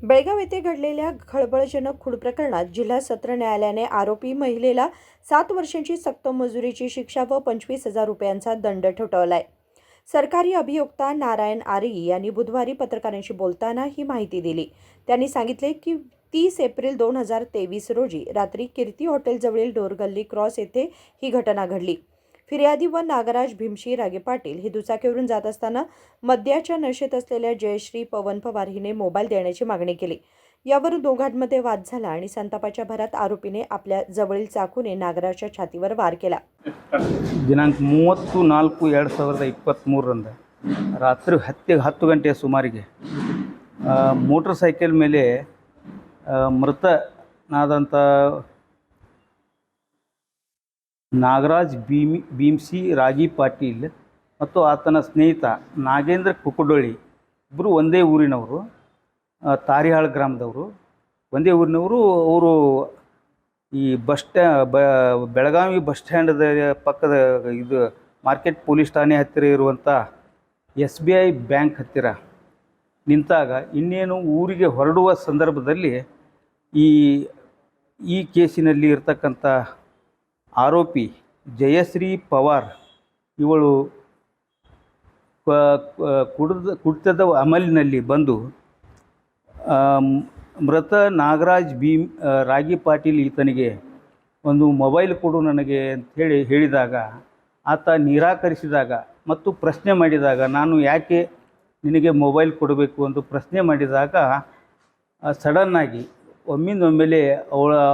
बेळगाव येथे घडलेल्या खळबळजनक खून प्रकरणात जिल्हा सत्र न्यायालयाने आरोपी महिलेला 7 वर्षांची सक्त मजुरीची शिक्षा व 25,000 रुपयांचा दंड ठोठावलाय. सरकारी अभियोक्ता नारायण आरी यांनी बुधवारी पत्रकारांशी बोलताना ही माहिती दिली. त्यांनी सांगितले की 30 एप्रिल 2023 रोजी रात्री कीर्ती हॉटेलजवळील डोरगल्ली क्रॉस येथे ही घटना घडली. फिर्यादी व नागराज भीमशी रागे पाटील ही दुचाकीवरून जात असताना मद्याच्या नशेत असलेल्या जयश्री पवन पवार हिने मोबाईल देण्याची मागणी केली. यावरून दोघांमध्ये वाद झाला आणि संतापाच्या भरात आरोपीने आपल्या जवळील चाकूने नागराजच्या छातीवर वार केला. ದಿನಾಂಕ 30-4-2023 ರಾತ್ರಿ 10 ಗಂಟೆಯ ಸುಮಾರಿಗೆ ಮೋಟರ್ ಸೈಕಲ್ ಮೇಲೆ ಮೃತನಾದಂಥ ನಾಗರಾಜ್ ಭೀಮ್ಸಿ ರಾಗಿ ಪಾಟೀಲ್ ಮತ್ತು ಆತನ ಸ್ನೇಹಿತ ನಾಗೇಂದ್ರ ಕುಕ್ಕುಡೊಳ್ಳಿ ಇಬ್ಬರು ಒಂದೇ ಊರಿನವರು, ತಾರಿಹಾಳ ಗ್ರಾಮದವರು, ಒಂದೇ ಊರಿನವರು. ಅವರು ಈ ಬೆಳಗಾವಿ ಬಸ್ ಸ್ಟ್ಯಾಂಡದ ಪಕ್ಕದ ಇದು ಮಾರ್ಕೆಟ್ ಪೊಲೀಸ್ ಠಾಣೆ ಹತ್ತಿರ ಇರುವಂಥ SBI ಬ್ಯಾಂಕ್ ಹತ್ತಿರ ನಿಂತಾಗ ಇನ್ನೇನು ಊರಿಗೆ ಹೊರಡುವ ಸಂದರ್ಭದಲ್ಲಿ ಈ ಕೇಸಿನಲ್ಲಿ ಇರ್ತಕ್ಕಂಥ ಆರೋಪಿ ಜಯಶ್ರೀ ಪವಾರ್ ಇವಳು ಕುಡಿತದ ಅಮಲಿನಲ್ಲಿ ಬಂದು ಮೃತ ನಾಗರಾಜ್ ರಾಗಿ ಪಾಟೀಲ್ ಈತನಿಗೆ ಒಂದು ಮೊಬೈಲ್ ಕೊಡು ನನಗೆ ಅಂಥೇಳಿ ಹೇಳಿದಾಗ ಆತ ನಿರಾಕರಿಸಿದಾಗ ಮತ್ತು ಪ್ರಶ್ನೆ ಮಾಡಿದಾಗ, ನಾನು ಯಾಕೆ ನಿನಗೆ ಮೊಬೈಲ್ ಕೊಡಬೇಕು ಅಂತ ಪ್ರಶ್ನೆ ಮಾಡಿದಾಗ ಸಡನ್ನಾಗಿ ಒಮ್ಮಿಂದೊಮ್ಮೆಲೆ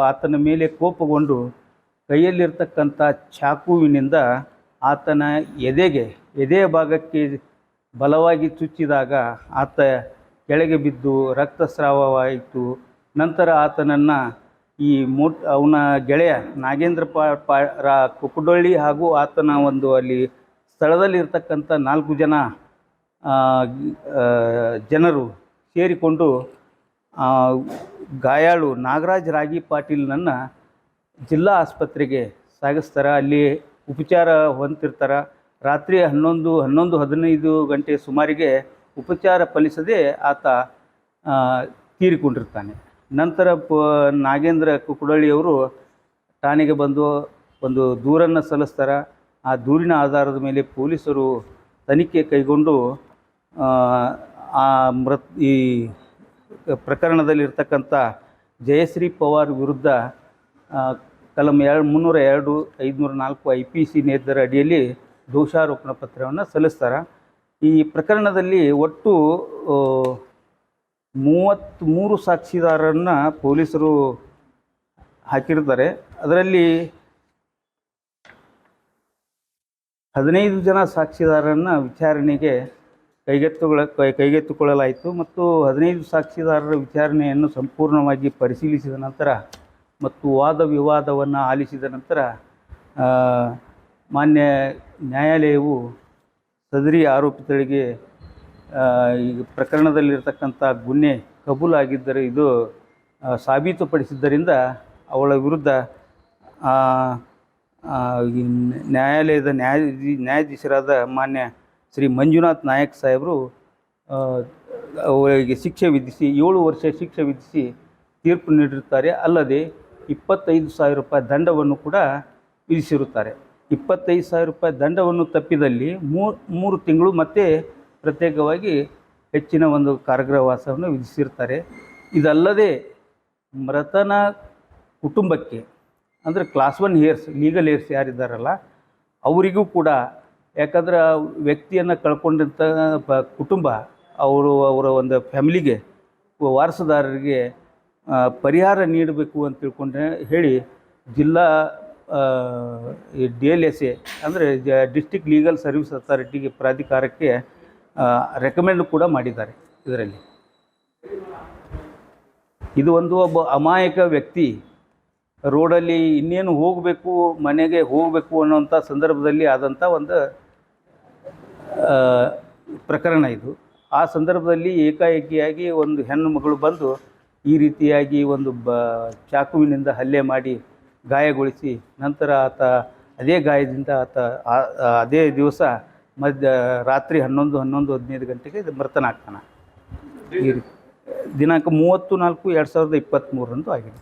ಆತನ ಮೇಲೆ ಕೋಪಗೊಂಡು ಕೈಯಲ್ಲಿರ್ತಕ್ಕಂಥ ಚಾಕುವಿನಿಂದ ಆತನ ಎದೆಯ ಭಾಗಕ್ಕೆ ಬಲವಾಗಿ ಚುಚ್ಚಿದಾಗ ಆತ ಕೆಳಗೆ ಬಿದ್ದು ರಕ್ತಸ್ರಾವವಾಯಿತು. ನಂತರ ಆತನನ್ನು ಅವನ ಗೆಳೆಯ ನಾಗೇಂದ್ರ ಕುಕ್ಕುಡೊಳ್ಳಿ ಹಾಗೂ ಆತನ ಅಲ್ಲಿ ಸ್ಥಳದಲ್ಲಿರ್ತಕ್ಕಂಥ 4 ಜನರು ಸೇರಿಕೊಂಡು ಗಾಯಾಳು ನಾಗರಾಜ್ ರಾಗಿ ಪಾಟೀಲ್ನನ್ನು ಜಿಲ್ಲಾ ಆಸ್ಪತ್ರೆಗೆ ಸಾಗಿಸ್ತಾರೆ. ಅಲ್ಲಿ ಉಪಚಾರ ಹೊಂದಿರ್ತಾರೆ. ರಾತ್ರಿ 11-15 ಗಂಟೆ ಸುಮಾರಿಗೆ ಉಪಚಾರ ಫಲಿಸದೆ ಆತ ತೀರಿಕೊಂಡಿರ್ತಾನೆ. ನಂತರ ನಾಗೇಂದ್ರ ಕುಕ್ಕುಡೊಳ್ಳಿಯವರು ಠಾಣೆಗೆ ಬಂದು ಒಂದು ದೂರನ್ನು ಸಲ್ಲಿಸ್ತಾರೆ. ಆ ದೂರಿನ ಆಧಾರದ ಮೇಲೆ ಪೊಲೀಸರು ತನಿಖೆ ಕೈಗೊಂಡು ಈ ಪ್ರಕರಣದಲ್ಲಿರ್ತಕ್ಕಂಥ ಜಯಶ್ರೀ ಪವಾರ್ ವಿರುದ್ಧ ಕಲಂ 302, 504 IPC ನೇತರ ಅಡಿಯಲ್ಲಿ ದೋಷಾರೋಪಣಾ ಪತ್ರವನ್ನು ಸಲ್ಲಿಸ್ತಾರೆ. ಈ ಪ್ರಕರಣದಲ್ಲಿ ಒಟ್ಟು 33 ಸಾಕ್ಷಿದಾರರನ್ನು ಪೊಲೀಸರು ಹಾಕಿರ್ತಾರೆ. ಅದರಲ್ಲಿ 15 ಜನ ಸಾಕ್ಷಿದಾರರನ್ನು ವಿಚಾರಣೆಗೆ ಕೈಗೆತ್ತಿಕೊಳ್ಳಲಾಯಿತು ಮತ್ತು 15 ಸಾಕ್ಷಿದಾರರ ವಿಚಾರಣೆಯನ್ನು ಸಂಪೂರ್ಣವಾಗಿ ಪರಿಶೀಲಿಸಿದ ನಂತರ ಮತ್ತು ವಾದ ವಿವಾದವನ್ನು ಆಲಿಸಿದ ನಂತರ ಮಾನ್ಯ ನ್ಯಾಯಾಲಯವು ಸದರಿ ಆರೋಪಿತಳಿಗೆ ಈ ಪ್ರಕರಣದಲ್ಲಿರ್ತಕ್ಕಂಥ ಗುನ್ನೆ ಕಬೂಲಾಗಿದ್ದರೆ ಇದು ಸಾಬೀತುಪಡಿಸಿದ್ದರಿಂದ ಅವಳ ವಿರುದ್ಧ ನ್ಯಾಯಾಲಯದ ನ್ಯಾಯಾಧೀಶರಾದ ಮಾನ್ಯ ಶ್ರೀ ಮಂಜುನಾಥ್ ನಾಯಕ್ ಸಾಹೇಬರು ಅವರಿಗೆ ಶಿಕ್ಷೆ ವಿಧಿಸಿ 7 ವರ್ಷ ಶಿಕ್ಷೆ ವಿಧಿಸಿ ತೀರ್ಪು ನೀಡಿರುತ್ತಾರೆ. ಅಲ್ಲದೆ 25,000 ರೂಪಾಯಿ ದಂಡವನ್ನು ಕೂಡ ವಿಧಿಸಿರುತ್ತಾರೆ. 25,000 ರೂಪಾಯಿ ದಂಡವನ್ನು ತಪ್ಪಿದಲ್ಲಿ 3 ತಿಂಗಳು ಮತ್ತೆ ಪ್ರತ್ಯೇಕವಾಗಿ ಹೆಚ್ಚಿನ ಒಂದು ಕಾರಾಗೃಹವಾಸವನ್ನು ವಿಧಿಸಿರ್ತಾರೆ. ಇದಲ್ಲದೆ ಮೃತನ ಕುಟುಂಬಕ್ಕೆ ಅಂದರೆ ಕ್ಲಾಸ್ 1 ಹೇರ್ಸ್ ಲೀಗಲ್ ಹೇರ್ಸ್ ಯಾರಿದ್ದಾರಲ್ಲ ಅವರಿಗೂ ಕೂಡ, ಯಾಕಂದರೆ ವ್ಯಕ್ತಿಯನ್ನು ಕಳ್ಕೊಂಡಂಥ ಕುಟುಂಬ ಅವರ ಒಂದು ಫ್ಯಾಮಿಲಿಗೆ ವಾರಸುದಾರರಿಗೆ ಪರಿಹಾರ ನೀಡಬೇಕು ಅಂತ ಹೇಳಿ ಜಿಲ್ಲಾ DLSA ಅಂದರೆ ಡಿಸ್ಟ್ರಿಕ್ಟ್ ಲೀಗಲ್ ಸರ್ವಿಸ್ ಅಥಾರಿಟಿಗೆ ಪ್ರಾಧಿಕಾರಕ್ಕೆ ರೆಕಮೆಂಡ್ ಕೂಡ ಮಾಡಿದ್ದಾರೆ. ಇದರಲ್ಲಿ ಇದು ಒಬ್ಬ ಅಮಾಯಕ ವ್ಯಕ್ತಿ ರೋಡಲ್ಲಿ ಇನ್ನೇನು ಹೋಗಬೇಕು, ಮನೆಗೆ ಹೋಗಬೇಕು ಅನ್ನೋಂಥ ಸಂದರ್ಭದಲ್ಲಿ ಆದಂಥ ಒಂದು ಪ್ರಕರಣ ಇದು. ಆ ಸಂದರ್ಭದಲ್ಲಿ ಏಕಾಏಕಿಯಾಗಿ ಒಂದು ಹೆಣ್ಣು ಮಗಳು ಬಂದು ಈ ರೀತಿಯಾಗಿ ಒಂದು ಚಾಕುವಿನಿಂದ ಹಲ್ಲೆ ಮಾಡಿ ಗಾಯಗೊಳಿಸಿ ನಂತರ ಆತ ಅದೇ ಗಾಯದಿಂದ ಅದೇ ದಿವಸ ರಾತ್ರಿ 11-15 ಗಂಟೆಗೆ ಮೃತನಾಗ್ತಾನೆ. ದಿನಾಂಕ 30/4/2023 ಆಗಿದೆ.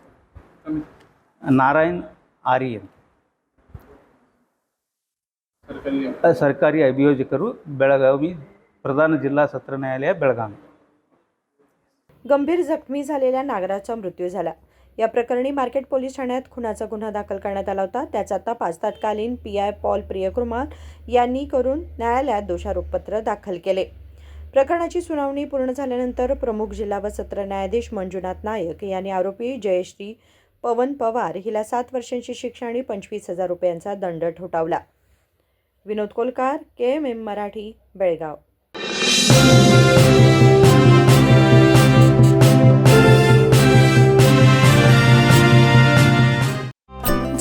ನಾರಾಯಣ್ ಆರಿ ಅಂತ ಸರ್ಕಾರಿ ಅಭಿಯೋಜಕರು, ಬೆಳಗಾವಿ, प्रधान जिल्हा सत्र न्यायालय बेळगावी. गंभीर जखमी झालेल्या नागराचा मृत्यू झाला. या प्रकरणी मार्केट पोलीस ठाण्यात खुनाचा गुन्हा दाखल करण्यात आला होता. त्याचा तपास तत्कालीन PI पॉल प्रियकुमार यांनी करून न्यायालयात दोषारोपपत्र दाखल केले. प्रकरणाची सुनावणी पूर्ण झाल्यानंतर प्रमुख जिल्हा व सत्र न्यायाधीश मंजुनाथ नायक यांनी आरोपी जयश्री पवन पवार हिला 7 वर्षांची शिक्षा आणि 25,000 रुपयांचा दंड ठोठावला. विनोद कोलकार, KMM मराठी, बेळगाव.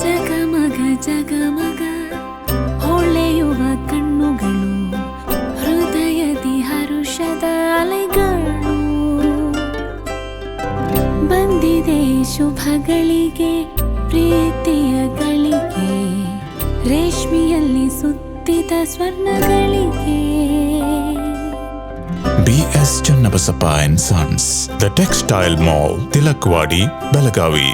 ಜಗಮಗ ಜಗಮಗ ಹೊಳೆಯುವ ಕಣ್ಣುಗಳು, ಹೃದಯದಿ ಹರುಷದ ಅಲೆಗಳು. ಬಂದಿದೆ ಶುಭಗಳಿಗೆ, ಪ್ರೀತಿಯ ಗಳಿಗೆ, ರೇಷ್ಮೆಯಲ್ಲಿ ಸುತ್ತಿದ ಸ್ವರ್ಣಗಳಿಗೆ. BS Channabasappa and Sons, The Textile Mall, Tilakvadi, Belagavi.